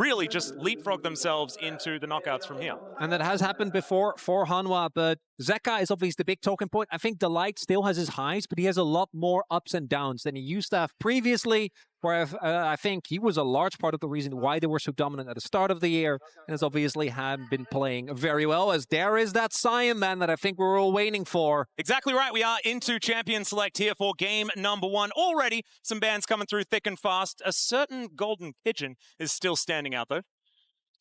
really just leapfrog themselves into the knockouts from here. And that has happened before for Hanwha, but Zeka is obviously the big talking point. I think Delight still has his highs, but he has a lot more ups and downs than he used to have previously, where I think he was a large part of the reason why they were so dominant at the start of the year, and has obviously been playing very well, as there is that Sion man that I think we're all waiting for. Exactly right. We are into Champion Select here for game number 1. Already some bans coming through thick and fast. A certain Golden Pigeon is still standing out, though.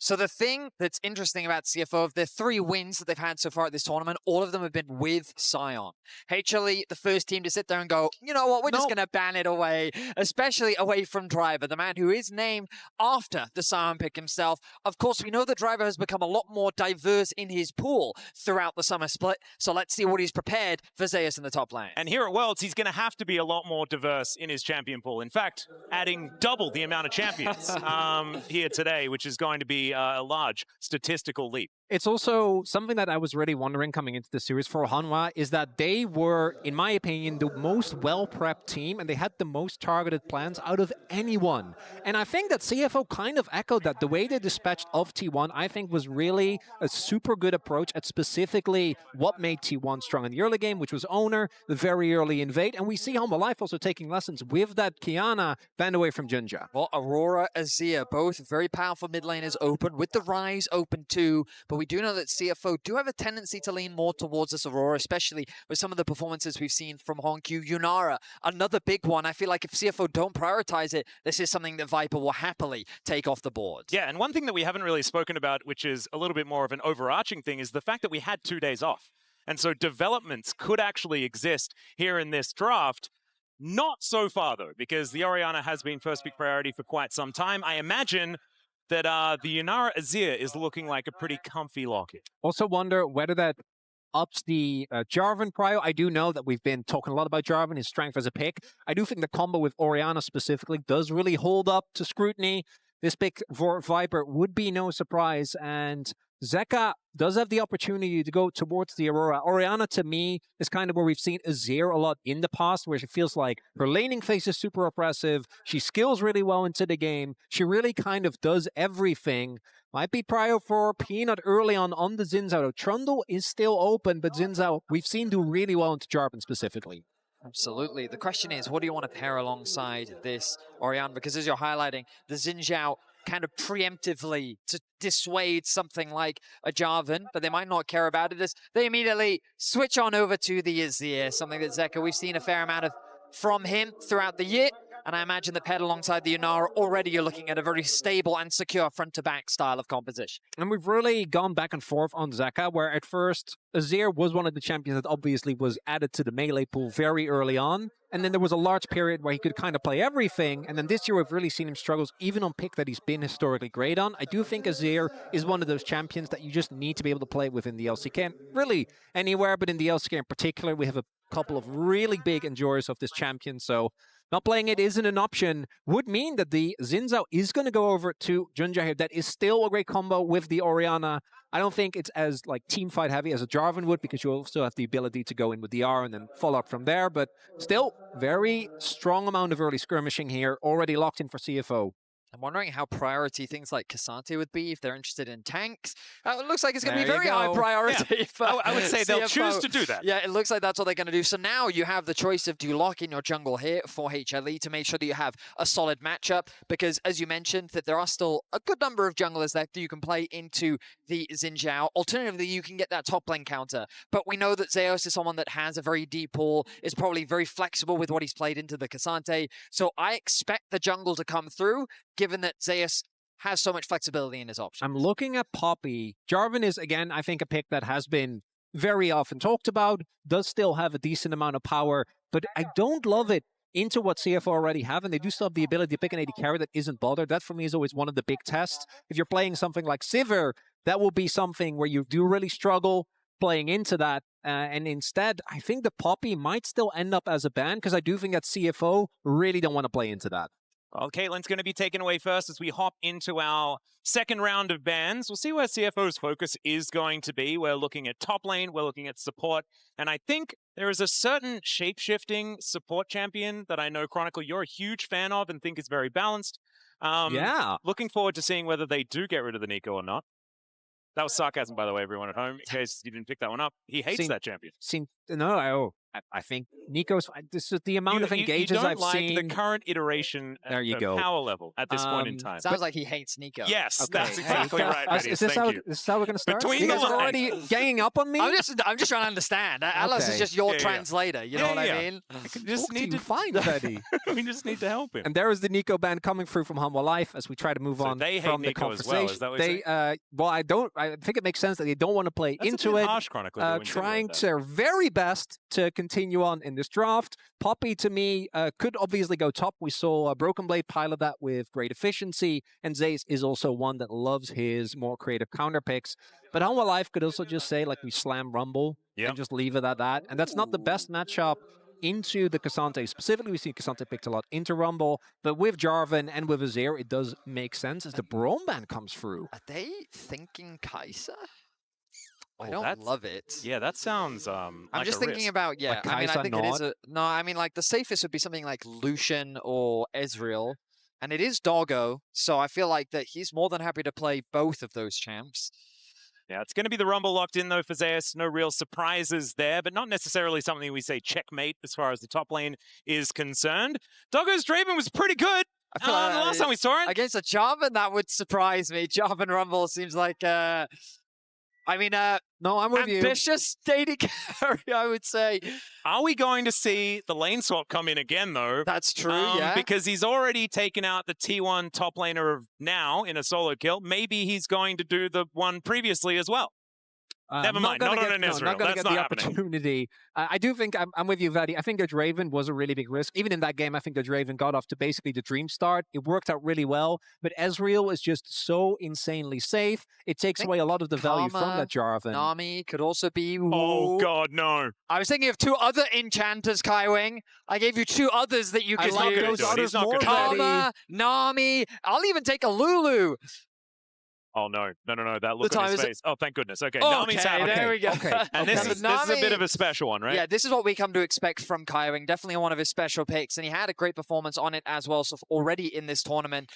So the thing that's interesting about CFO, of the 3 wins that they've had so far at this tournament, all of them have been with Sion. HLE, the first team to sit there and go, you know what, we're just going to ban it away, especially away from Driver, the man who is named after the Sion pick himself. Of course, we know that Driver has become a lot more diverse in his pool throughout the summer split, so let's see what he's prepared for Zeus in the top lane. And here at Worlds, he's going to have to be a lot more diverse in his champion pool. In fact, adding double the amount of champions here today, which is going to be a large statistical leap. It's also something that I was really wondering coming into the series for Hanwha, is that they were, in my opinion, the most well-prepped team, and they had the most targeted plans out of anyone. And I think that CFO kind of echoed that. The way they dispatched of T1, I think, was really a super good approach at specifically what made T1 strong in the early game, which was Owner, the very early invade, and we see Hanwha Life also taking lessons with that Kiana banned away from Junja. Well, Aurora, Azir, both very powerful mid laners open, with the Rise open too, but we do know that CFO do have a tendency to lean more towards this Aurora, especially with some of the performances we've seen from Hongq. Yunara, another big one. I feel like if CFO don't prioritize it, this is something that Viper will happily take off the board. Yeah, and one thing that we haven't really spoken about, which is a little bit more of an overarching thing, is the fact that we had 2 days off. And so developments could actually exist here in this draft. Not so far, though, because the Orianna has been first pick priority for quite some time. I imagine that the Yunara Azir is looking like a pretty comfy lock. Also wonder whether that ups the Jarvan prio. I do know that we've been talking a lot about Jarvan, his strength as a pick. I do think the combo with Orianna specifically does really hold up to scrutiny. This pick for Viper would be no surprise, and Zeka does have the opportunity to go towards the Aurora. Orianna, to me, is kind of where we've seen Azir a lot in the past, where she feels like her laning phase is super oppressive. She skills really well into the game. She really kind of does everything. Might be prio for Peanut early on the Xin Zhao. Trundle is still open, but Xin Zhao, we've seen do really well into Jarvan specifically. Absolutely. The question is, what do you want to pair alongside this Orianna? Because as you're highlighting, the Xin Zhao kind of preemptively to dissuade something like a Jarvan, but they might not care about it, as they immediately switch on over to the Azir, something that Zeka, we've seen a fair amount of from him throughout the year. And I imagine that paired alongside the Yunara, already you're looking at a very stable and secure front-to-back style of composition. And we've really gone back and forth on Zeka, where at first Azir was one of the champions that obviously was added to the melee pool very early on. And then there was a large period where he could kind of play everything. And then this year we've really seen him struggles, even on pick that he's been historically great on. I do think Azir is one of those champions that you just need to be able to play within the LCK. And really anywhere, but in the LCK in particular, we have a couple of really big enjoyers of this champion. So not playing it isn't an option. Would mean that the Xin Zhao is going to go over to Junja here. That is still a great combo with the Orianna. I don't think it's as like team fight heavy as a Jarvan would, because you also have the ability to go in with the R and then follow up from there. But still, very strong amount of early skirmishing here, already locked in for CFO. I'm wondering how priority things like Cassante would be if they're interested in tanks. It looks like it's going to be very high priority. Yeah. For I would say they'll CFO. choose to do that. Yeah, it looks like that's what they're going to do. So now you have the choice of, do you lock in your jungle here for HLE to make sure that you have a solid matchup? Because as you mentioned, that there are still a good number of junglers that you can play into the Xin Zhao. Alternatively, you can get that top lane counter. But we know that Zeus is someone that has a very deep pool, is probably very flexible with what he's played into the Cassante. So I expect the jungle to come through, given that Zeus has so much flexibility in his options. I'm looking at Poppy. Jarvan is, again, I think a pick that has been very often talked about, does still have a decent amount of power, but I don't love it into what CFO already have, and they do still have the ability to pick an AD carry that isn't bothered. That for me is always one of the big tests. If you're playing something like Sivir, that will be something where you do really struggle playing into that. And instead, I think the Poppy might still end up as a ban, because I do think that CFO really don't want to play into that. Well, Caitlyn's going to be taken away first as we hop into our second round of bans. We'll see where CFO's focus is going to be. We're looking at top lane, we're looking at support, and I think there is a certain shape-shifting support champion that I know, Chronicle, you're a huge fan of and think is very balanced. Yeah. Looking forward to seeing whether they do get rid of the Nico or not. That was sarcasm, by the way, everyone at home, in case you didn't pick that one up. He hates that champion. I think Nico's. This is the amount of engages I've I've seen. The current iteration there you the go. power level at this point in time. Sounds like he hates Nico. Yes, Okay. that's exactly right. Is this how we're going to start? Between you guys the are already ganging up on me? I'm just trying to understand. Alice is just your translator. You know what I mean? Just need to find Betty. We just need to help him. And there is the Nico band coming through from Hanwha Life as we try to move on they from hate the Nico conversation. as well. Is that what you're saying? Well, I think it makes sense that they don't want to play That's into a bit it. harsh, chronically, trying their very best to continue on in this draft. Poppy, to me, could obviously go top. We saw Broken Blade pilot that with great efficiency, and Zace is also one that loves his more creative counter picks. But Hanwha Life could also just say, like, we slam Rumble and just leave it at that. And that's not the best matchup into the Cassante. Specifically, we see Cassante picked a lot into Rumble, but with Jarvan and with Azir, it does make sense as the Braum ban comes through. Are they thinking Kai'Sa? I don't love it. Yeah, that sounds I'm like just a thinking risk. about, Like I mean, I Kai'Sa think it is a... No, I mean, like, the safest would be something like Lucian or Ezreal. And it is Doggo, so I feel like that he's more than happy to play both of those champs. Yeah, it's going to be the Rumble locked in, though, for Zeus. No real surprises there, but not necessarily something we say checkmate as far as the top lane is concerned. Doggo's Draven was pretty good. I feel like the last time we saw it. Against a Jarvan, that would surprise me. Jarvan Rumble seems like... no, I'm with you. Ambitious dating carry, I would say. Are we going to see the lane swap come in again, though? That's true, yeah. Because he's already taken out the T1 top laner of now in a solo kill. Maybe he's going to do the one previously as well. Never mind, not on an Ezreal. Not going to That's get the happening. opportunity. I do think, I'm with you, Vaddy. I think the Draven was a really big risk. Even in that game, I think the Draven got off to basically the dream start. It worked out really well, but Ezreal is just so insanely safe. It takes away a lot of the value from that Jarvan. Nami could also be... Oh, God, no. I was thinking of two other enchanters, Kaiwing. I gave you two others that you could use. Those others more, Karma, Nami. I'll even take a Lulu. Oh, no. That look on his face. Oh, thank goodness. Okay, Nami's out. There we go. Okay. And this is a bit of a special one, right? Yeah, this is what we come to expect from Kaiwing. Definitely one of his special picks, and he had a great performance on it as well, so already in this tournament.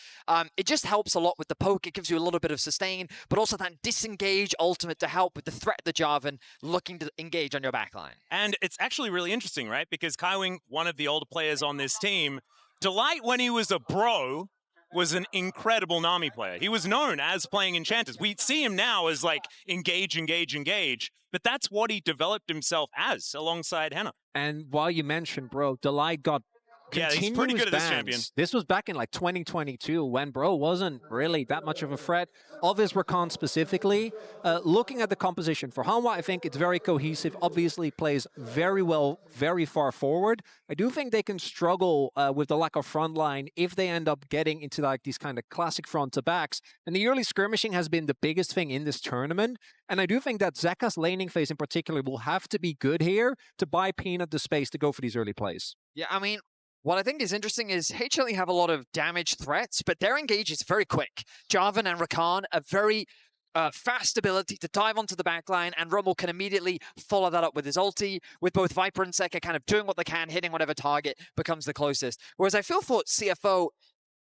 It just helps a lot with the poke. It gives you a little bit of sustain, but also that disengage ultimate to help with the threat of the Jarvan looking to engage on your backline. And it's actually really interesting, right? Because Kaiwing, one of the older players on this team, Delight, when he was a bro, was an incredible Nami player. He was known as playing enchanters. We see him now as like engage, but that's what he developed himself as alongside Henna. And while you mentioned, bro, Delight got he's pretty good at this champion. This was back in like 2022 when bro wasn't really that much of a threat. Of his Rakan specifically, looking at the composition for Hanwha, I think it's very cohesive. Obviously plays very well, very far forward. I do think they can struggle with the lack of front line if they end up getting into like these kind of classic front to backs. And the early skirmishing has been the biggest thing in this tournament. And I do think that Zeka's laning phase in particular will have to be good here to buy Peanut the space to go for these early plays. Yeah, I mean, what I think is interesting is HLE have a lot of damage threats, but their engage is very quick. Jarvan and Rakan are very fast ability to dive onto the backline, and Rumble can immediately follow that up with his ulti, with both Viper and Zeka kind of doing what they can, hitting whatever target becomes the closest. Whereas I feel for CFO,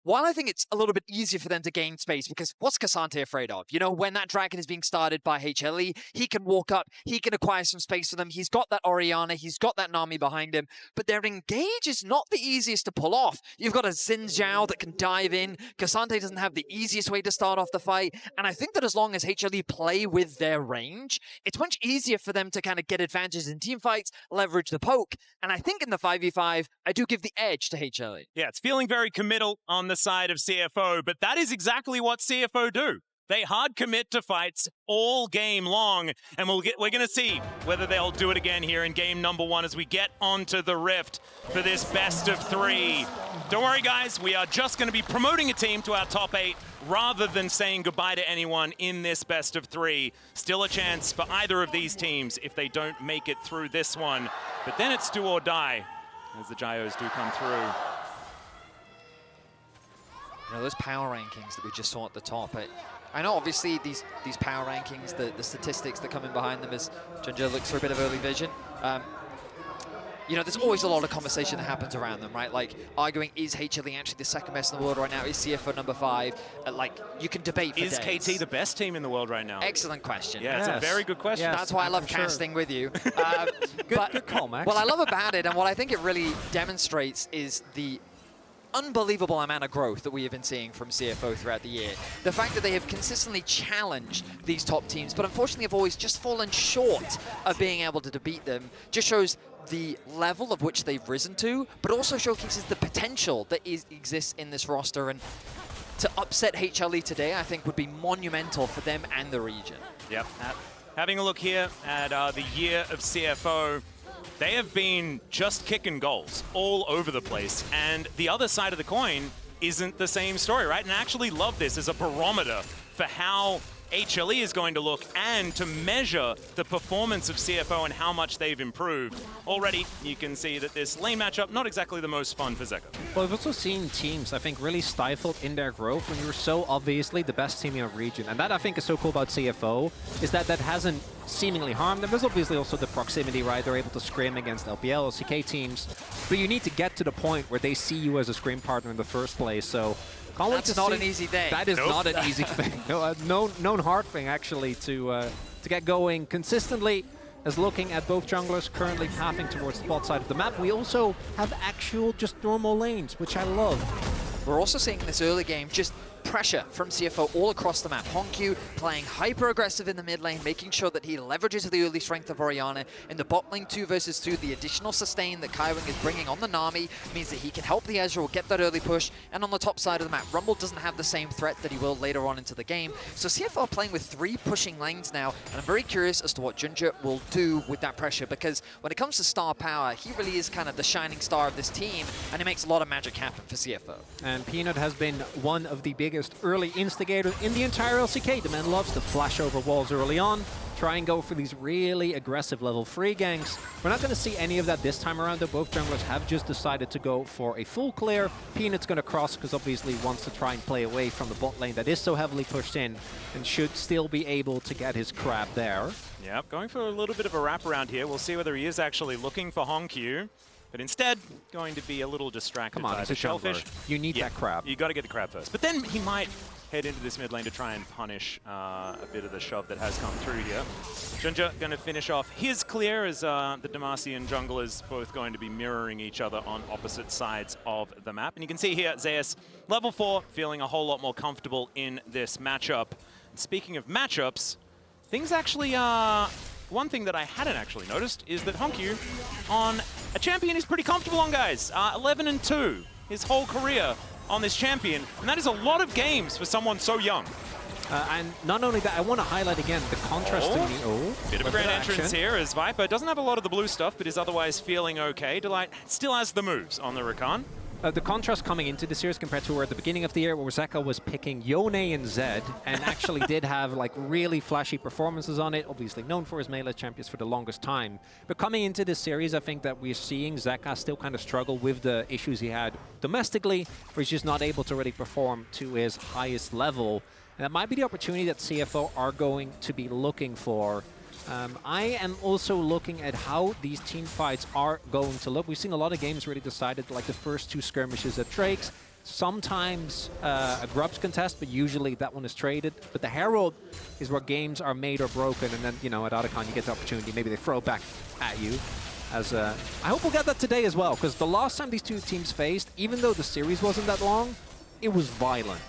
while I think it's a little bit easier for them to gain space, because what's Cassante afraid of? You know, when that dragon is being started by HLE, he can walk up, he can acquire some space for them. He's got that Orianna, he's got that Nami behind him, but their engage is not the easiest to pull off. You've got a Xin Zhao that can dive in. Cassante doesn't have the easiest way to start off the fight, and I think that as long as HLE play with their range, it's much easier for them to kind of get advantages in team fights, leverage the poke, and I think in the 5v5, I do give the edge to HLE. Yeah, it's feeling very committal on the side of CFO, but that is exactly what CFO do. They hard commit to fights all game long, and we're going to see whether they'll do it again here in game number 1 as we get onto the Rift for this best of 3. Don't worry, guys. We are just going to be promoting a team to our top 8 rather than saying goodbye to anyone in this best of 3. Still a chance for either of these teams if they don't make it through this one, but then it's do or die as the Gyos do come through. You know, those power rankings that we just saw at the top, I know obviously these power rankings, the statistics that come in behind them as Ginger looks for a bit of early vision. you know, there's always a lot of conversation that happens around them, right? Like, arguing, is HLE actually the second best in the world right now? Is CFO number 5? Like, you can debate for Is days. KT the best team in the world right now? Excellent question. Yeah, it's a very good question. Yes, That's why I love sure. casting with you. Good call, Max. What I love about it, and what I think it really demonstrates, is the unbelievable amount of growth that we have been seeing from CFO throughout the year. The fact that they have consistently challenged these top teams, but unfortunately have always just fallen short of being able to beat them, just shows the level of which they've risen to, but also showcases the potential that exists in this roster. And to upset HLE today, I think, would be monumental for them and the region. Yep. Having a look here at the year of CFO, they have been just kicking goals all over the place. And the other side of the coin isn't the same story, right? And I actually love this as a barometer for how HLE is going to look and to measure the performance of CFO and how much they've improved. Already, you can see that this lane matchup, not exactly the most fun for Zeka. Well, we've also seen teams, I think, really stifled in their growth when you're so obviously the best team in your region. And that, I think, is so cool about CFO, is that that hasn't seemingly harmed them. There's obviously also the proximity, right? They're able to scrim against LPL or CK teams. But you need to get to the point where they see you as a scrim partner in the first place. So that's not an easy thing. That is not an easy thing. Known hard thing, actually, to get going consistently. As looking at both junglers currently pathing towards the bot side of the map, we also have actual just normal lanes, which I love. We're also seeing in this early game just pressure from CFO all across the map. Hongq playing hyper-aggressive in the mid lane, making sure that he leverages the early strength of Orianna. In the bot lane 2 versus 2, the additional sustain that Kaiwing is bringing on the Nami means that he can help the Ezreal get that early push. And on the top side of the map, Rumble doesn't have the same threat that he will later on into the game. So CFO are playing with 3 pushing lanes now, and I'm very curious as to what Junja will do with that pressure, because when it comes to star power, he really is kind of the shining star of this team, and he makes a lot of magic happen for CFO. And Peanut has been one of the biggest early instigators in the entire LCK. The man loves to flash over walls early on, try and go for these really aggressive level 3 ganks. We're not going to see any of that this time around, though. Both junglers have just decided to go for a full clear. Peanut's going to cross because obviously he wants to try and play away from the bot lane that is so heavily pushed in, and should still be able to get his crab there. Yep, going for a little bit of a wraparound here. We'll see whether he is actually looking for Hongq, but instead going to be a little distracted by the shellfish. You need that crab. You got to get the crab first. But then he might head into this mid lane to try and punish a bit of the shove that has come through here. Junja going to finish off his clear as the Demacian junglers both going to be mirroring each other on opposite sides of the map. And you can see here, Zeus, level 4, feeling a whole lot more comfortable in this matchup. And speaking of matchups, things actually one thing that I hadn't actually noticed is that Hongq on a champion is pretty comfortable on, guys. 11-2 his whole career on this champion, and that is a lot of games for someone so young. And not only that, I want to highlight again the contrast to me. Bit of a grand entrance here as Viper doesn't have a lot of the blue stuff, but is otherwise feeling okay. Delight still has the moves on the Rakan. The contrast coming into the series compared to where at the beginning of the year, where Zeka was picking Yone and Zed, and actually did have like really flashy performances on it, obviously known for his melee champions for the longest time. But coming into this series, I think that we're seeing Zeka still kind of struggle with the issues he had domestically, where he's just not able to really perform to his highest level. And that might be the opportunity that CFO are going to be looking for. I am also looking at how these team fights are going to look. We've seen a lot of games really decided, like the first 2 skirmishes at Drake's. Sometimes a Grubs contest, but usually that one is traded. But the Herald is where games are made or broken, and then, you know, at Otacon you get the opportunity. Maybe they throw it back at you. As I hope we'll get that today as well, because the last time these 2 teams faced, even though the series wasn't that long, it was violent.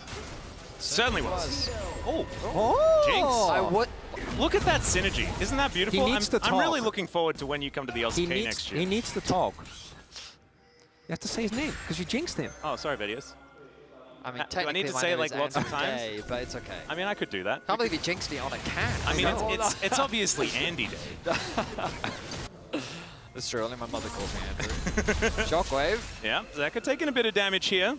Certainly was. Oh, Oh! Jinx. Look at that synergy. Isn't that beautiful? He needs to talk. I'm really looking forward to when you come to the LCK next year. He needs to talk. You have to say his name, because you jinxed him. Oh, sorry, Vedius. I mean, Do I need to say it like lots of times? Day, but it's okay. I mean, I could do that. Can't believe you jinxed me on a cat. I mean, it's obviously Andy Day. That's true, only my mother calls me Andrew. Shockwave. Yeah, Zeka taking a bit of damage here,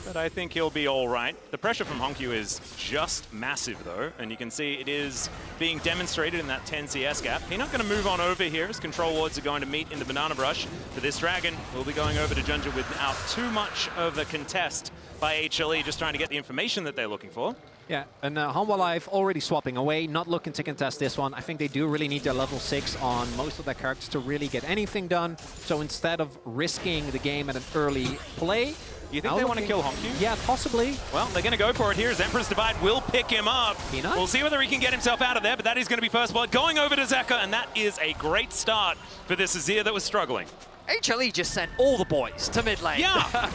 but I think he'll be all right. The pressure from Hongq is just massive, though, and you can see it is being demonstrated in that 10 CS gap. He's not going to move on over here as control wards are going to meet in the Banana Brush. For this Dragon, we'll be going over to Junja without too much of a contest by HLE, just trying to get the information that they're looking for. Yeah, and Hanwha Life already swapping away, not looking to contest this one. I think they do really need their level 6 on most of their characters to really get anything done. So instead of risking the game at an early play... You think they want to kill Honkyu? Yeah, possibly. Well, they're going to go for it here as Emperor's Divide will pick him up. Peanut? We'll see whether he can get himself out of there, but that is going to be first blood going over to Zeka, and that is a great start for this Azir that was struggling. HLE just sent all the boys to mid lane. Yeah!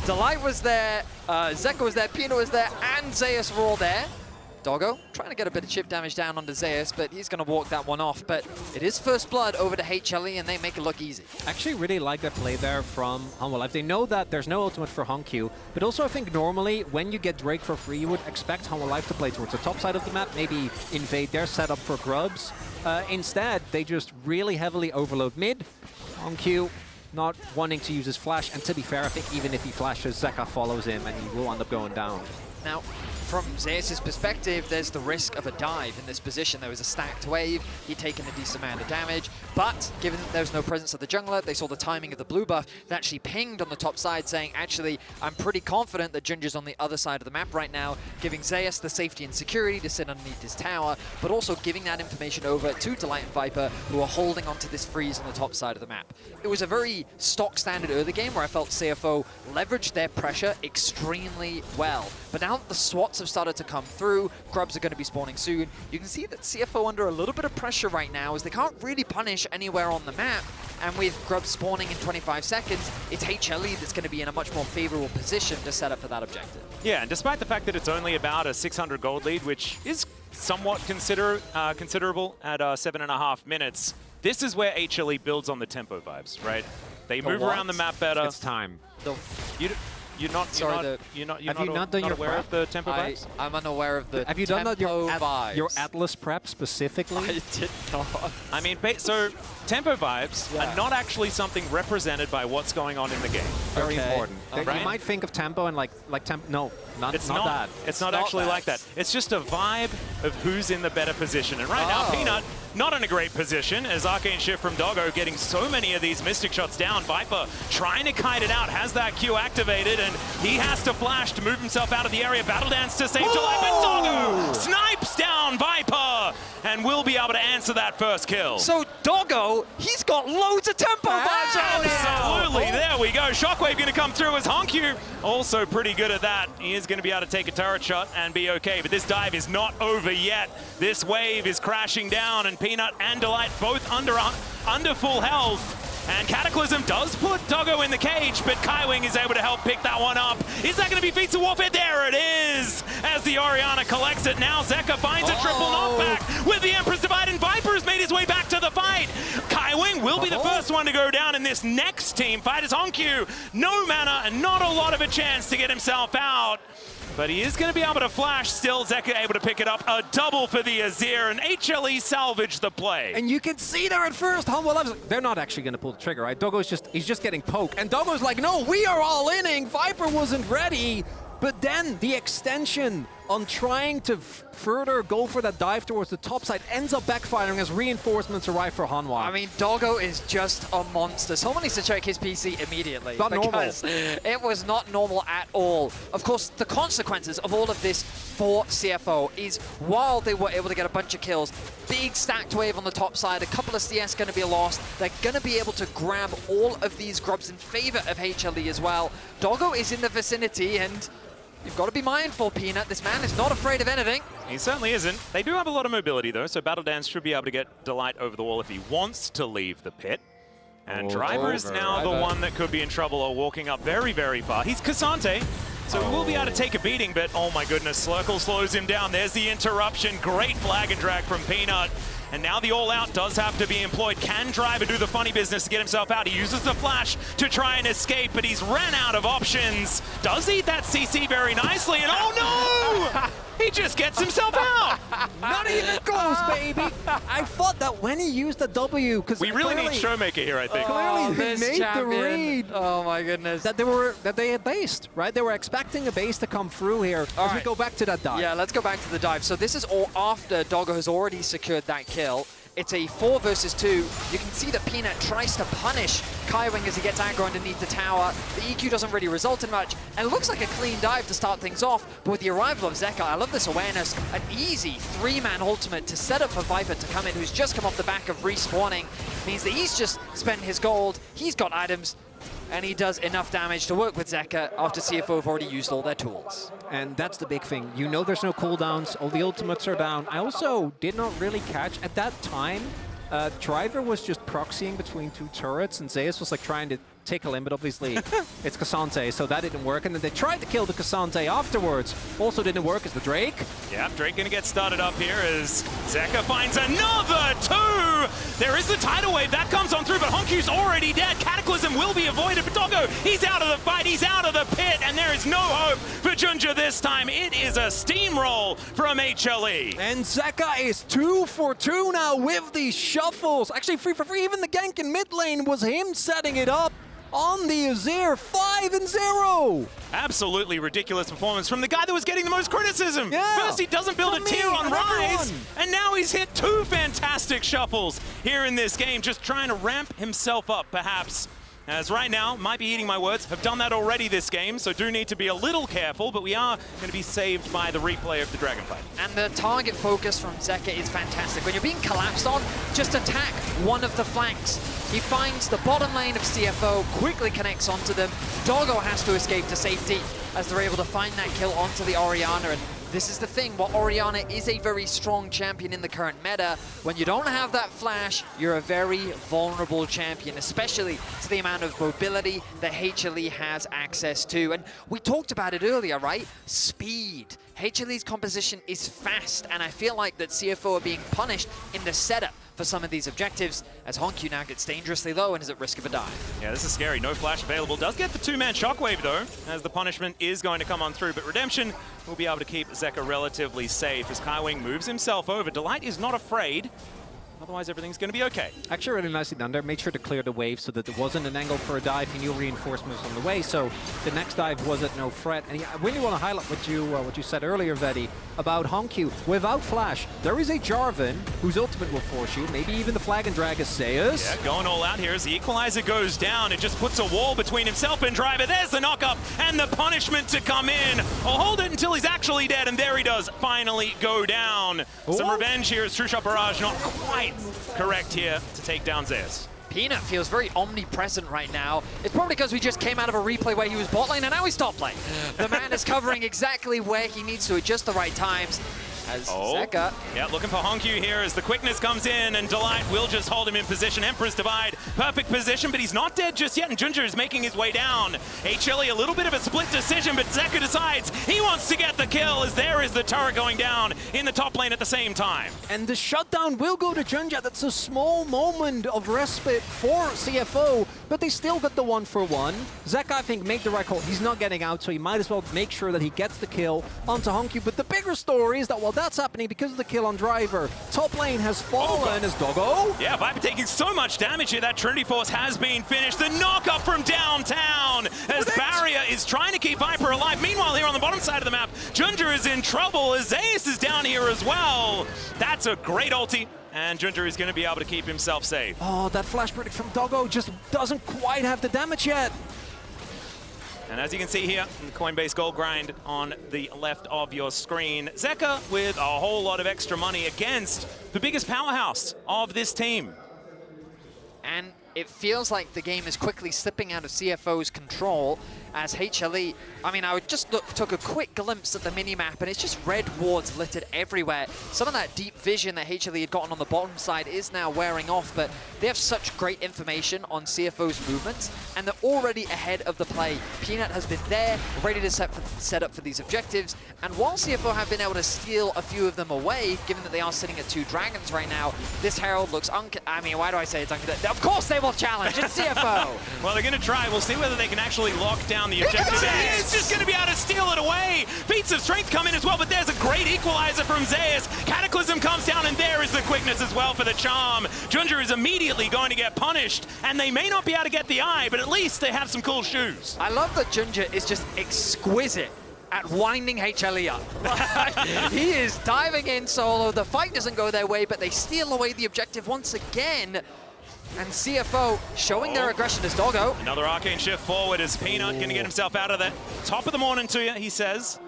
Delight was there, Zeka was there, Peanut was there, and Zeus were all there. Doggo trying to get a bit of chip damage down onto Zeus, but he's going to walk that one off. But it is first blood over to HLE, and they make it look easy. I actually really like that play there from Hanwha Life. They know that there's no ultimate for Honkyu, but also I think normally when you get Drake for free, you would expect Hanwha Life to play towards the top side of the map, maybe invade their setup for grubs. Instead, they just really heavily overload mid. Honkyu not wanting to use his flash, and to be fair, I think even if he flashes, Zeka follows him and he will end up going down. Now, from Zeus' perspective, there's the risk of a dive in this position. There was a stacked wave, he'd taken a decent amount of damage, but given that there was no presence of the jungler, they saw the timing of the blue buff that actually pinged on the top side saying, actually, I'm pretty confident that Junja's on the other side of the map right now, giving Zeus the safety and security to sit underneath his tower, but also giving that information over to Delight and Viper, who are holding onto this freeze on the top side of the map. It was a very stock standard early game where I felt CFO leveraged their pressure extremely well. But now that the SWATs have started to come through, grubs are going to be spawning soon, you can see that CFO under a little bit of pressure right now as they can't really punish anywhere on the map. And with grubs spawning in 25 seconds, it's HLE that's going to be in a much more favorable position to set up for that objective. Yeah, and despite the fact that it's only about a 600 gold lead, which is somewhat considerable at 7.5 minutes, this is where HLE builds on the tempo vibes, right? They move around the map better. It's time. You're not aware of the tempo vibes? I'm unaware of the Have you done that vibes. your Atlas prep specifically? I did not. I mean, so tempo vibes are not actually something represented by what's going on in the game. Very important. Right? You might think of tempo and like tempo. No, not that. It's not actually like that. It's just a vibe of who's in the better position. And right now, Peanut not in a great position as Arcane Shift from Doggo getting so many of these Mystic shots down. Viper trying to kite it out, has that Q activated, and he has to flash to move himself out of the area. Battle Dance to save July, but Doggo snipes down Viper and will be able to answer that first kill. So Doggo, he's got loads of tempo vibes out now. Absolutely, there we go. Shockwave going to come through as Honkyu also pretty good at that. He is going to be able to take a turret shot and be okay, but this dive is not over yet. This wave is crashing down, and Peanut and Delight both under full health. And Cataclysm does put Doggo in the cage, but Kaiwing is able to help pick that one up. Is that going to be Feats of Warfare? There it is! As the Orianna collects it. Now Zeka finds a triple knockback with the Emperor's Divide, and Viper has made his way back to the fight. Kaiwing will be the first one to go down in this next team fight as Honkyu. No mana and not a lot of a chance to get himself out. But he is going to be able to flash. Still, Zeka able to pick it up. A double for the Azir, and HLE salvaged the play. And you can see there at first, Hanwha Life, they're not actually going to pull the trigger, right? Doggo's he's just getting poked. And Doggo's like, no, we are all inning. Viper wasn't ready. But then the extension on trying to further go for that dive towards the top side ends up backfiring as reinforcements arrive for Hanwha. I mean, Doggo is just a monster. Someone needs to check his PC immediately. Not normal. It was not normal at all. Of course, the consequences of all of this for CFO is while they were able to get a bunch of kills, big stacked wave on the top side, a couple of CS going to be lost. They're going to be able to grab all of these grubs in favor of HLE as well. Doggo is in the vicinity, and you've got to be mindful, Peanut. This man is not afraid of anything. He certainly isn't. They do have a lot of mobility, though, so Battle Dance should be able to get Delight over the wall if he wants to leave the pit. And Driver is now the one that could be in trouble or walking up very, very far. He's Cassante, so he will be able to take a beating, but oh my goodness, Slurkle slows him down. There's the interruption. Great flag and drag from Peanut. And now the all-out does have to be employed. Can Driver do the funny business to get himself out? He uses the flash to try and escape, but he's ran out of options. Does eat that CC very nicely, and oh no! He just gets himself out! Not even close, baby! I thought that when he used the W, because we really need Showmaker here, I think. Oh, clearly they made the read. Oh my goodness. That they had based, right? They were expecting a base to come through here. As we go back to that dive. Yeah, let's go back to the dive. So this is all after Doggo has already secured that kill. It's a 4 versus 2. You can see that Peanut tries to punish Kaiwing as he gets aggro underneath the tower. The EQ doesn't really result in much, and it looks like a clean dive to start things off, but with the arrival of Zeka, I love this awareness. An easy 3-man ultimate to set up for Viper to come in, who's just come off the back of respawning. Means that he's just spent his gold, he's got items, and he does enough damage to work with Zeka after CFO have already used all their tools. And that's the big thing. You know there's no cooldowns, all the ultimates are down. I also did not really catch, at that time, Driver was just proxying between 2 turrets, and Zeus was like trying to tickle him, but obviously it's Cassante, so that didn't work. And then they tried to kill the Cassante afterwards. Also didn't work as the Drake. Yeah, Drake gonna get started up here as Zeka finds another 2! There is the tidal wave, that comes on through, but Honkyu's already dead. Cataclysm will be avoided, but Doggo, he's out of the fight, he's out of the pit, and there is no hope for Junja this time. It is a steamroll from HLE. And Zeka is 2 for 2 now with these shuffles. Actually 3 for 3, even the gank in mid lane was him setting it up. On the Azir, 5-0. Absolutely ridiculous performance from the guy that was getting the most criticism. Yeah. First, he doesn't build a tier on Rise, and now he's hit 2 fantastic shuffles here in this game, just trying to ramp himself up, perhaps. As right now, might be eating my words, have done that already this game, so do need to be a little careful, but we are going to be saved by the replay of the Dragonfight. And the target focus from Zeka is fantastic. When you're being collapsed on, just attack one of the flanks. He finds the bottom lane of CFO, quickly connects onto them. Doggo has to escape to safety as they're able to find that kill onto the Orianna. And this is the thing, while Orianna is a very strong champion in the current meta, when you don't have that flash, you're a very vulnerable champion, especially to the amount of mobility that HLE has access to. And we talked about it earlier, right? Speed. HLE's composition is fast, and I feel like that CFO are being punished in the setup for some of these objectives, as Honky now gets dangerously low and is at risk of a dive. Yeah, this is scary. No flash available. Does get the 2-man shockwave, though, as the punishment is going to come on through, but Redemption will be able to keep Zeka relatively safe as Kaiwing moves himself over. Delight is not afraid. Otherwise, everything's going to be okay. Actually, really nicely done there. Made sure to clear the wave so that there wasn't an angle for a dive. He knew reinforcements on the way, so the next dive was at no threat. And I really want to highlight what you said earlier, Vedi, about Honky. Without flash, there is a Jarvan whose ultimate will force you. Maybe even the flag and drag is Zeus. Yeah, going all out here as the equalizer goes down. It just puts a wall between himself and Driver. There's the knock-up and the punishment to come in. I'll hold it until he's actually dead, and there he does finally go down. Some revenge here as True Shot Barrage not quite correct here to take down Zeus. Peanut feels very omnipresent right now. It's probably because we just came out of a replay where he was bot lane and now he's top lane. The man is covering exactly where he needs to at just the right times. As Zeka. Yeah, looking for Honky here as the quickness comes in, and Delight will just hold him in position. Emperor's Divide, perfect position, but he's not dead just yet, and Junja is making his way down. HLE, a little bit of a split decision, but Zeka decides he wants to get the kill as there is the turret going down in the top lane at the same time. And the shutdown will go to Junja. That's a small moment of respite for CFO, but they still got the 1-for-1. Zeka, I think, made the right call. He's not getting out, so he might as well make sure that he gets the kill onto Honky. But the bigger story is that while that's happening because of the kill on Driver, top lane has fallen as Doggo. Yeah, Viper taking so much damage here. That Trinity Force has been finished. The knock-up from downtown as Barrier is trying to keep Viper alive. Meanwhile, here on the bottom side of the map, Junja is in trouble as Zeus is down here as well. That's a great ulti, and Junja is going to be able to keep himself safe. Oh, that flash predict from Doggo just doesn't quite have the damage yet. And as you can see here, the Coinbase Gold Grind on the left of your screen, Zeka with a whole lot of extra money against the biggest powerhouse of this team. And it feels like the game is quickly slipping out of CFO's control as HLE, I mean, I just took a quick glimpse at the minimap and it's just red wards littered everywhere. Some of that deep vision that HLE had gotten on the bottom side is now wearing off, but they have such great information on CFO's movements and they're already ahead of the play. Peanut has been there, ready to set up for these objectives, and while CFO have been able to steal a few of them away, given that they are sitting at 2 dragons right now, this Herald looks I mean, why do I say it's Of course they will challenge, it's CFO! Well, they're going to try. We'll see whether they can actually lock down the objective. He's just going to be able to steal it away. Feats of Strength come in as well, but there's a great equalizer from Zeus. Cataclysm comes down, and there is the quickness as well for the charm. Junja is immediately going to get punished, and they may not be able to get the eye, but at least they have some cool shoes. I love that Junja is just exquisite at winding HLE up. He is diving in solo. The fight doesn't go their way, but they steal away the objective once again. And CFO showing their aggression as Doggo. Another arcane shift forward as Peanut going to get himself out of the top of the morning to you, he says.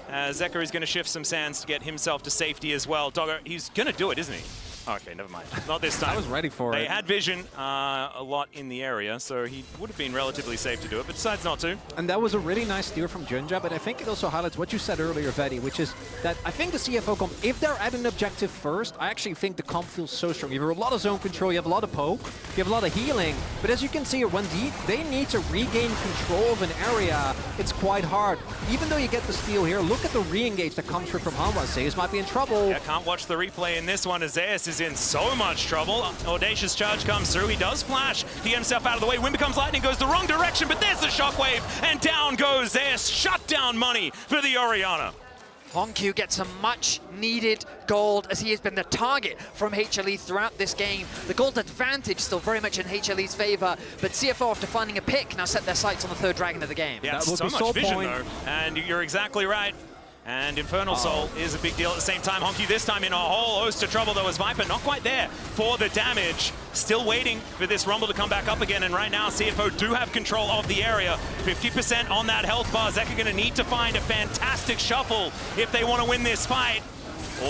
Zeka is going to shift some sands to get himself to safety as well. Doggo, he's going to do it, isn't he? Okay, never mind. Not this time. I was ready for it. They had vision a lot in the area, so he would have been relatively safe to do it, but decides not to. And that was a really nice steer from Junja, but I think it also highlights what you said earlier, Vedi, which is that I think the CFO comp, if they're at an objective first, I actually think the comp feels so strong. You have a lot of zone control, you have a lot of poke, you have a lot of healing, but as you can see here, when they need to regain control of an area, it's quite hard. Even though you get the steal here, look at the re-engage that comes through from Hanwha. Zeus might be in trouble. Yeah, can't watch the replay in this one as Zeus is in so much trouble. Audacious charge comes through. He does flash to get himself out of the way. Wind becomes lightning, goes the wrong direction, but there's the shockwave, and down goes Zeus. Shut down money for the Orianna. Honkyu gets some much-needed gold as he has been the target from HLE throughout this game. The gold advantage still very much in HLE's favor, but CFO, after finding a pick, now set their sights on the third dragon of the game. Yeah, so much vision, though, and you're exactly right. And Infernal Soul is a big deal at the same time. Honkyu this time in a whole host of trouble, though, as Viper not quite there for the damage. Still waiting for this Rumble to come back up again, and right now CFO do have control of the area. 50% on that health bar. Zeka going to need to find a fantastic shuffle if they want to win this fight.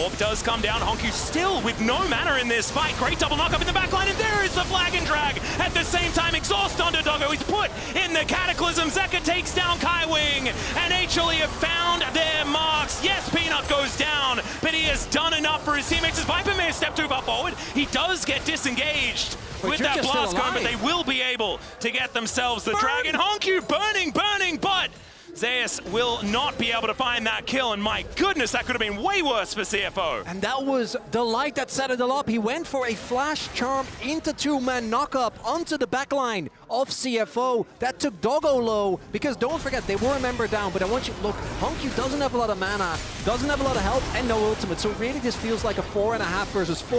Orb does come down. Honkyu still with no mana in this fight. Great double knock up in the backline, and there is the flag and drag. At the same time, exhaust onto Doggo. He's put in the Cataclysm. Zeka takes down Kaiwing, and HLE have found their marks. Yes, Peanut goes down, but he has done enough for his teammates. As Viper may have stepped too far forward, he does get disengaged with that blast cone, but they will be able to get themselves the dragon. Honkyu burning, but Zeus will not be able to find that kill, and my goodness, that could have been way worse for CFO. And that was the light that set it all up. He went for a flash charm into two-man knockup onto the backline of CFO. That took Doggo low, because don't forget, they were a member down, but I want you to look, Honkyu doesn't have a lot of mana, doesn't have a lot of health, and no ultimate, so really this feels like a 4.5 versus 4.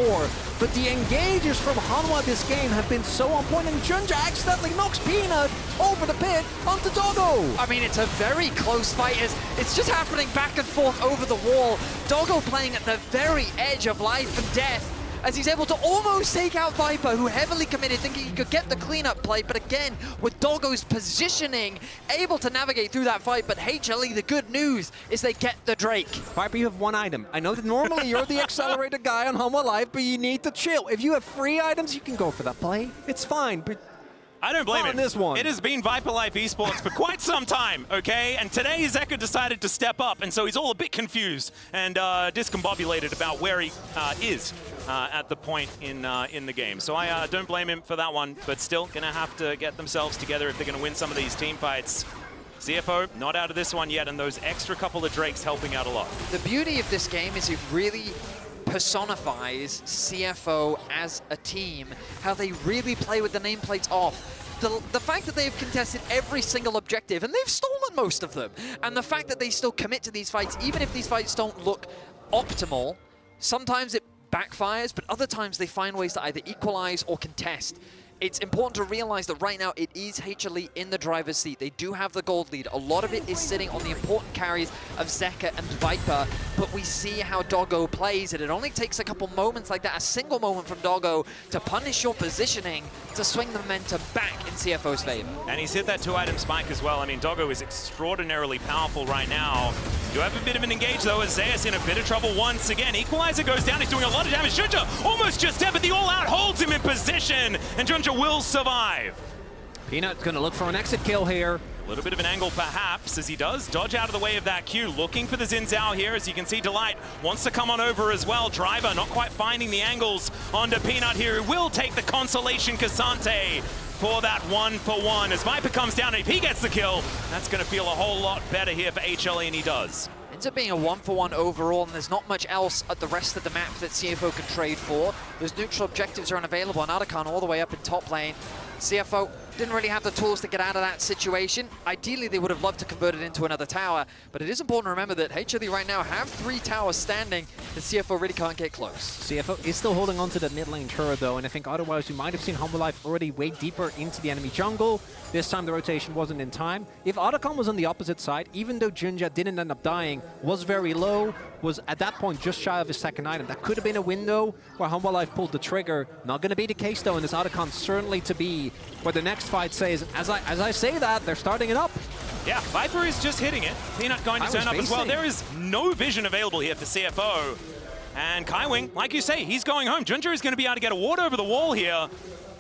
But the engagers from Hanwha this game have been so on point, and Junja accidentally knocks Peanut over the pit onto Doggo. I mean, it's a very close fight. It's just happening back and forth over the wall. Doggo playing at the very edge of life and death as he's able to almost take out Viper, who heavily committed, thinking he could get the cleanup play. But again, with Doggo's positioning, able to navigate through that fight. But HLE, the good news is they get the Drake. Viper, you have one item. I know that normally you're the accelerated guy on Hanwha Live, but you need to chill. If you have 3 items, you can go for that play. It's fine, but I don't blame him. This one. It has been Viper Life Esports for quite some time, okay? And today Zeka decided to step up, and so he's all a bit confused and discombobulated about where he is at the point in the game. So I don't blame him for that one, but still gonna have to get themselves together if they're gonna win some of these team fights. CFO not out of this one yet, and those extra couple of Drakes helping out a lot. The beauty of this game is it really personifies CFO as a team, how they really play with the nameplates off. The fact that they've contested every single objective, and they've stolen most of them, and the fact that they still commit to these fights, even if these fights don't look optimal, sometimes it backfires, but other times they find ways to either equalize or contest. It's important to realize that right now it is HLE in the driver's seat. They do have the gold lead. A lot of it is sitting on the important carries of Zeka and Viper, but we see how Doggo plays, and it only takes a couple moments like that, a single moment from Doggo, to punish your positioning, to swing the momentum back in CFO's favor. And he's hit that 2-item spike as well. I mean, Doggo is extraordinarily powerful right now. You have a bit of an engage, though, as Zeus in a bit of trouble once again. Equalizer goes down. He's doing a lot of damage. Junja almost just dead, but the all-out holds him in position, and Junja will survive. Peanut's gonna look for an exit kill here. A little bit of an angle perhaps, as he does dodge out of the way of that Q, looking for the Xin Zhao here. As you can see, Delight wants to come on over as well. Driver not quite finding the angles onto Peanut here. He will take the Consolation Cassante for that 1-for-1. As Viper comes down, and if he gets the kill, that's going to feel a whole lot better here for HLE, and he does. Ends up being a 1-for-1 overall, and there's not much else at the rest of the map that CFO can trade for. Those neutral objectives are unavailable, and Artican all the way up in top lane. CFO didn't really have the tools to get out of that situation. Ideally, they would have loved to convert it into another tower, but it is important to remember that HLE right now have 3 towers standing, and CFO really can't get close. CFO is still holding on to that mid lane turret though, and I think otherwise we might have seen Hanwha already way deeper into the enemy jungle. This time the rotation wasn't in time. If Otacon was on the opposite side, even though Junja didn't end up dying, was very low, was at that point just shy of his second item. That could have been a window where Hanwha pulled the trigger. Not going to be the case though, and this Otacon certainly to be where the next fight says, as I say that, they're starting it up. Yeah, Viper is just hitting it. Peanut going to turn up as well. There is no vision available here for CFO. And Kaiwing, like you say, he's going home. Junja is going to be able to get a ward over the wall here,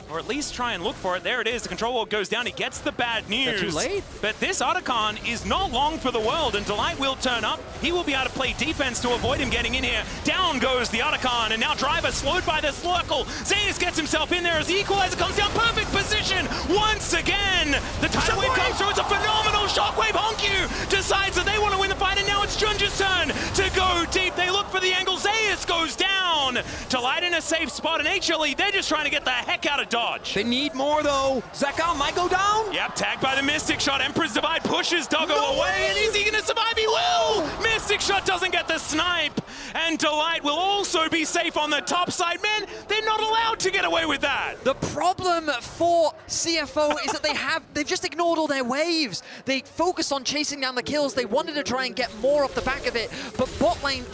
or at least try and look for it. There it is. The control wall goes down. He gets the bad news. Too late. But this Otacon is not long for the world, and Delight will turn up. He will be able to play defense to avoid him getting in here. Down goes the Otacon, and now Driver slowed by the Slurkle. Zeus gets himself in there as the Equalizer comes down. Perfect position once again. The tidal wave comes through. It's a phenomenal shockwave. Honku decides that they want to win the fight, and now it's Junja's turn to go deep. They look for the angle. Zeus goes down. Delight in a safe spot, and HLE, they're just trying to get the heck out of dodge. They need more though. Zaka might go down. Yep, tagged by the Mystic Shot. Emperor's Divide pushes Doggo away, and is he going to survive? He will! Mystic Shot doesn't get the snipe, and Delight will also be safe on the top side. Man, they're not allowed to get away with that. The problem for CFO is that they've just ignored all their waves. They focused on chasing down the kills. They wanted to try and get more off the back of it, but top lane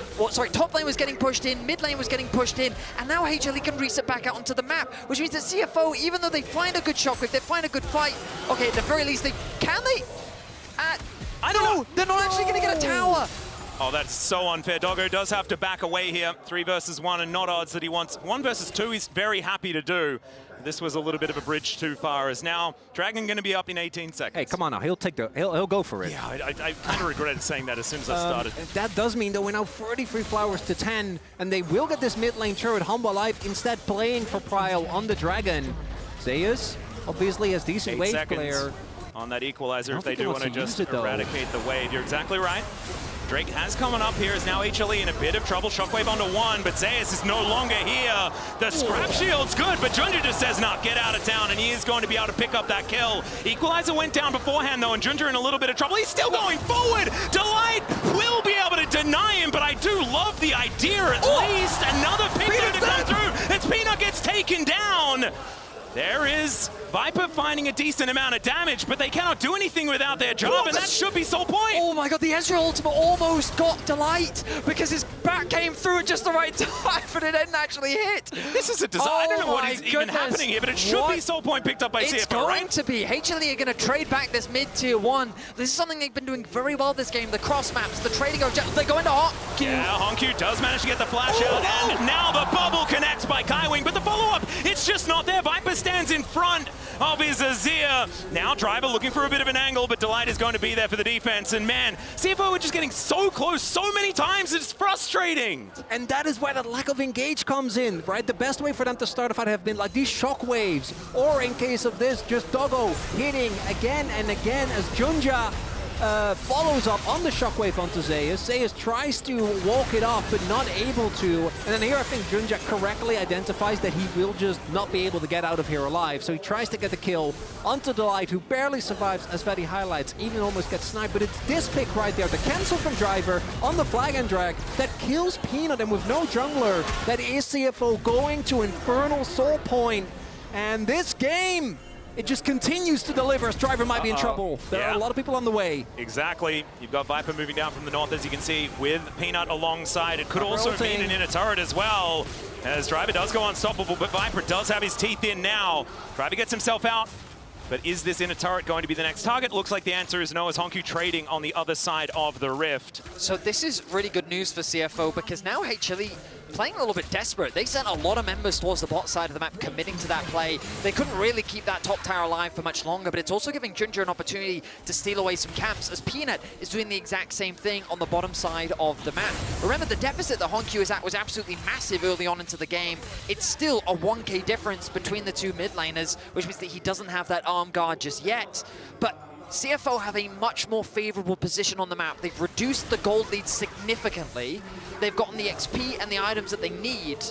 was getting pushed in, mid lane was getting pushed in, and now HLE can reset back out onto the map, which means that CFO, even though they find a good shockwave, they find a good fight, okay, at the very least, can they? I don't know. They're not actually going to get a tower. Oh, that's so unfair. Doggo does have to back away here. 3 versus 1 and not odds that he wants. 1 versus 2 he's very happy to do. This was a little bit of a bridge too far, as now Dragon going to be up in 18 seconds. Hey, come on now. He'll go for it. Yeah, I kind of regretted saying that as soon as I started. That does mean, though, we're now 33 flowers to 10, and they will get this mid lane turret. Hanwha instead playing for Prio on the Dragon. Zeus, obviously, has decent wave player. On that Equalizer, if they do want to just eradicate the wave. You're exactly right. Drake has coming up here, is now HLE in a bit of trouble. Shockwave onto 1, but Zeus is no longer here. The scrap shield's good, but Junja just says, nah, get out of town, and he is going to be able to pick up that kill. Equalizer went down beforehand, though, and Junja in a little bit of trouble. He's still going forward. Delight will be able to deny him, but I do love the idea at least. Another Peanut to come through. As Peanut gets taken down. There is Viper finding a decent amount of damage, but they cannot do anything without their job, and that should be sole point. Oh my god, the Ezreal ultimate almost got Delight because his back came through at just the right time, but it didn't actually hit. This is a design. I don't know what is even happening here, but it should be sole point picked up by CFO, It's going to be. HLE are going to trade back this mid-tier 1. This is something they've been doing very well this game. The cross maps, the trading of they go into Honku. Yeah, Honku does manage to get the flash out, and now the bubble connects by Kaiwing, but the follow-up, it's just not there. Viper stands in front of his Azir. Now Driver looking for a bit of an angle, but Delight is going to be there for the defense. And man, CFO are just getting so close so many times, it's frustrating. And that is where the lack of engage comes in, right? The best way for them to start a fight have been like these shockwaves, or in case of this, just Doggo hitting again and again as Junja follows up on the shockwave onto Zeus. Zeus tries to walk it off, but not able to. And then here I think Junja correctly identifies that he will just not be able to get out of here alive. So he tries to get the kill onto Delight, who barely survives, as Vedi highlights, even almost gets sniped. But it's this pick right there, the cancel from Driver on the flag and drag, that kills Peanut, and with no jungler, that is CFO going to Infernal Soul Point. And this game, it just continues to deliver as Driver might be in trouble. There are a lot of people on the way. Exactly. You've got Viper moving down from the north, as you can see, with Peanut alongside. It could also mean an inner turret as well, as Driver does go unstoppable, but Viper does have his teeth in now. Driver gets himself out. But is this inner turret going to be the next target? Looks like the answer is no, as Honku trading on the other side of the rift. So this is really good news for CFO, because now HLE playing a little bit desperate. They sent a lot of members towards the bot side of the map, committing to that play. They couldn't really keep that top tower alive for much longer, but it's also giving Junja an opportunity to steal away some camps, as Peanut is doing the exact same thing on the bottom side of the map. Remember, the deficit that Honku is at was absolutely massive early on into the game. It's still a 1k difference between the two mid laners, which means that he doesn't have that arm guard just yet. But CFO have a much more favorable position on the map. They've reduced the gold lead significantly. They've gotten the XP and the items that they need.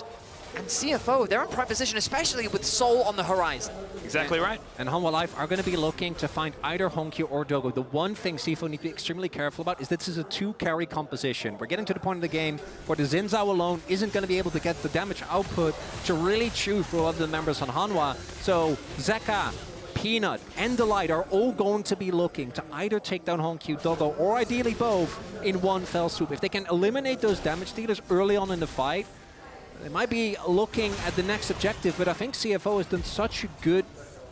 And CFO, they're in prime position, especially with Soul on the horizon. Exactly right. And Hanwha Life are going to be looking to find either Honkyu or Dogo. The one thing CFO need to be extremely careful about is that this is a 2-carry composition. We're getting to the point of the game where the Xin Zhao alone isn't going to be able to get the damage output to really chew for a lot of the members on Hanwha. So Zeka, Peanut, and Delight are all going to be looking to either take down Honkyu, Dogo, or ideally both in one fell swoop. If they can eliminate those damage dealers early on in the fight, they might be looking at the next objective, but I think CFO has done such a good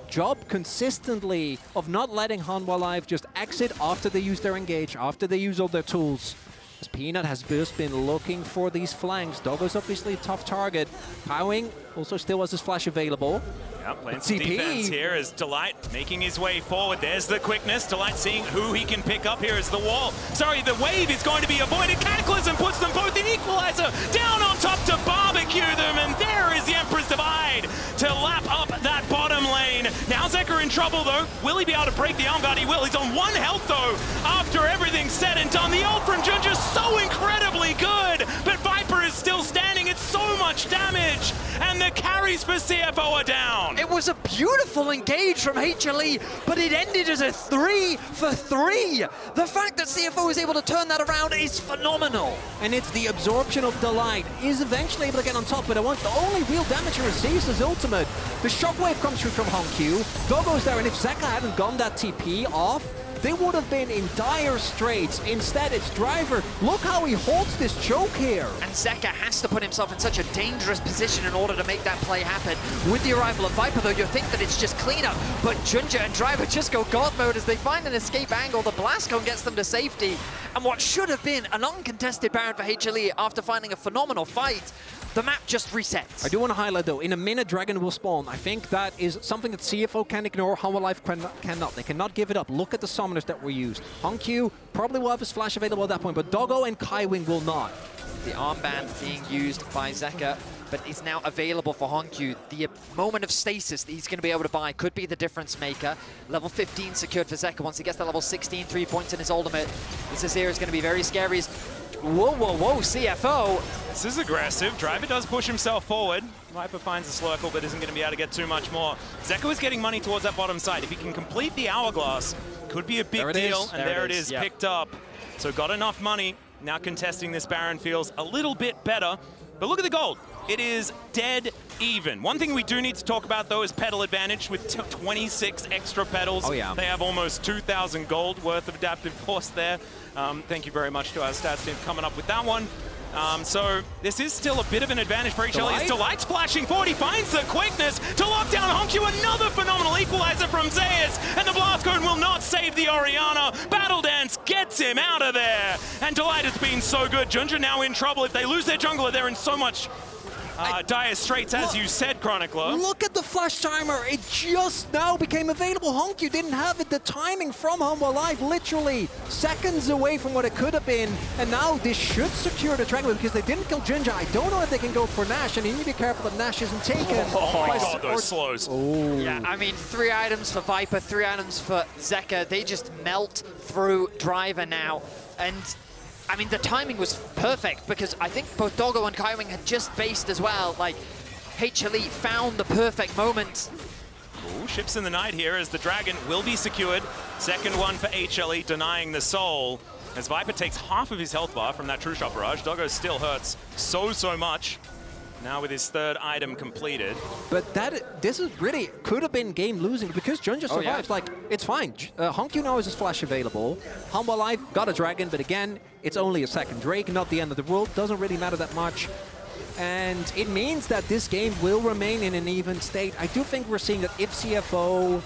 job consistently of not letting Hanwha Life just exit after they use their engage, after they use all their tools. As Peanut has just been looking for these flanks. Dogo's obviously a tough target. Powing also still has his flash available. Yeah, playing some defense here as Delight making his way forward. There's the quickness. Delight seeing who he can pick up here as the wall. Sorry, the wave is going to be avoided. Cataclysm puts them both in equalizer. Down on top to barbecue them. And there is the Emperor's Divide to lap up that bottom lane. Now Zeka in trouble though. Will he be able to break the arm guard? He will. He's on 1 health though. After everything's said and done. The ult from Junja so incredibly good. But Viper is still standing. It's so much damage. And the carries for CFO are down. It was a beautiful engage from HLE, but it ended as a 3 for 3. The fact that CFO is able to turn that around is phenomenal. And it's the absorption of Delight. Is eventually able to get on top, but the only real damage he receives is ultimate. The shockwave comes through from Honkyu. Dogo's there, and if Zeka hadn't gone that TP off, they would have been in dire straits. Instead, it's Driver. Look how he holds this choke here. And Zeka has to put himself in such a dangerous position in order to make that play happen. With the arrival of Viper, though, you'll think that it's just cleanup. But Junja and Driver just go God mode as they find an escape angle. The blast cone gets them to safety. And what should have been an uncontested Baron for HLE after finding a phenomenal fight, the map just resets. I do want to highlight, though, in a minute, Dragon will spawn. I think that is something that CFO can ignore, Hanwha Life cannot. They cannot give it up. Look at the summoners that were used. Honkyu probably will have his flash available at that point, but Dogo and Kaiwing will not. The armband being used by Zeka, but is now available for Honkyu. The moment of stasis that he's going to be able to buy could be the difference maker. Level 15 secured for Zeka. Once he gets to level 16, 3 points in his ultimate. This is going to be very scary. Whoa, whoa, whoa, CFO. This is aggressive. Driver does push himself forward. Viper finds the circle, but isn't going to be able to get too much more. Zeka is getting money towards that bottom side. If he can complete the hourglass, could be a big deal. And there it is, picked up. So got enough money. Now contesting this Baron feels a little bit better. But look at the gold. It is dead even. One thing we do need to talk about, though, is pedal advantage with 26 extra pedals. Oh, yeah. They have almost 2,000 gold worth of adaptive force there. Thank you very much to our stats team coming up with that one. So this is still a bit of an advantage for HLE. Delight splashing forward. He finds the quickness to lock down Honkyu. Another phenomenal equalizer from Zeus. And the blast cone will not save the Orianna. Battle Dance gets him out of there. And Delight has been so good. Junja now in trouble. If they lose their jungler, they're in so much dire straits, as you said, Chronicler. Look at the flash timer. It just now became available. Honkyu didn't have it. The timing from Hanwha Life, literally seconds away from what it could have been. And now this should secure the Dragon because they didn't kill Junja. I don't know if they can go for Nash, and you need to be careful that Nash isn't taken. Oh my God, those slows. Oh. Yeah, I mean, 3 items for Viper, 3 items for Zeka. They just melt through Driver now. And I mean, the timing was perfect because I think both Dogo and Kaiwing had just based as well. Like, HLE found the perfect moment. Ooh, ships in the night here as the Dragon will be secured. Second one for HLE, denying the soul. As Viper takes half of his health bar from that True Shot Barrage. Dogo still hurts so much. Now with his 3rd item completed. But this is really could have been game losing because Junja survives. Like, it's fine. Honkyu now has his flash available. Hanwha Life got a Dragon, but again, it's only a second Drake, not the end of the world. Doesn't really matter that much. And it means that this game will remain in an even state. I do think we're seeing that if CFO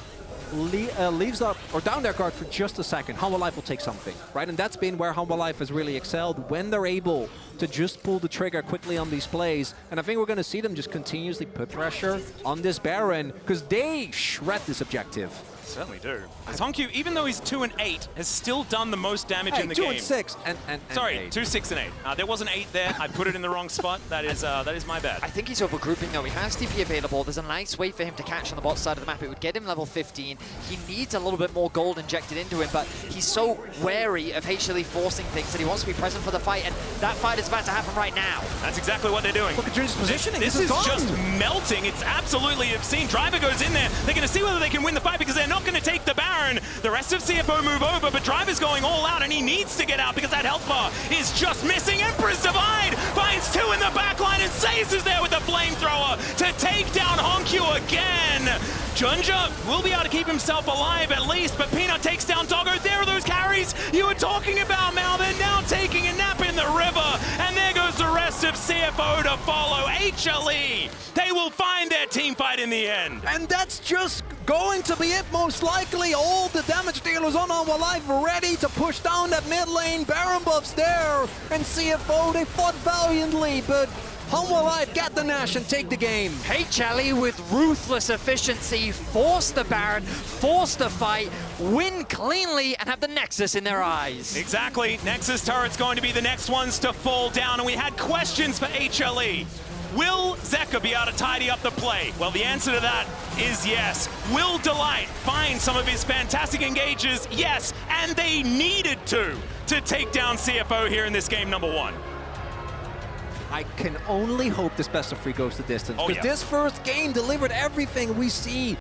leaves up or down their guard for just a second, Hanwha Life will take something, right? And that's been where Hanwha Life has really excelled, when they're able to just pull the trigger quickly on these plays. And I think we're going to see them just continuously put pressure on this Baron because they shred this objective. Certainly do. As Honkyu, even though he's 2 and 8, has still done the most damage in the 2 game. and 6 and Sorry, 8. 2, 6, and 8. There was an 8 there. I put it in the wrong spot. That is my bad. I think he's overgrouping though. He has TP available. There's a nice way for him to catch on the bot side of the map. It would get him level 15. He needs a little bit more gold injected into him, but he's so wary of HLE forcing things that he wants to be present for the fight, and that fight is about to happen right now. That's exactly what they're doing. Look at Jun's positioning. This is just melting. It's absolutely obscene. Driver goes in there. They're going to see whether they can win the fight because they're not going to take the Baron. The rest of CFO move over, but Driver's going all out, and he needs to get out because that health bar is just missing. Emperor's Divide finds 2 in the backline, and Sace is there with the flamethrower to take down Honkyu again. Junja will be able to keep himself alive at least, but Peanut takes down Doggo. There are those carries you were talking about, Mal. They're now taking a nap in the river, and there goes the rest of CFO to follow. HLE, they will find their team fight in the end. And that's just going to be it, most likely. All the damage dealers on Hanwha Live ready to push down that mid lane. Baron buffs there, and CFO, they fought valiantly, but Hanwha Live get the Nash and take the game. HLE with ruthless efficiency force the Baron, force the fight, win cleanly, and have the Nexus in their eyes. Exactly. Nexus turret's going to be the next ones to fall down, and we had questions for HLE. Will Zeka be able to tidy up the play? Well, the answer to that is yes. Will Delight find some of his fantastic engages? Yes, and they needed to take down CFO here in this game number 1. I can only hope this best of 3 goes the distance. Oh, Because yeah. this first game delivered everything we see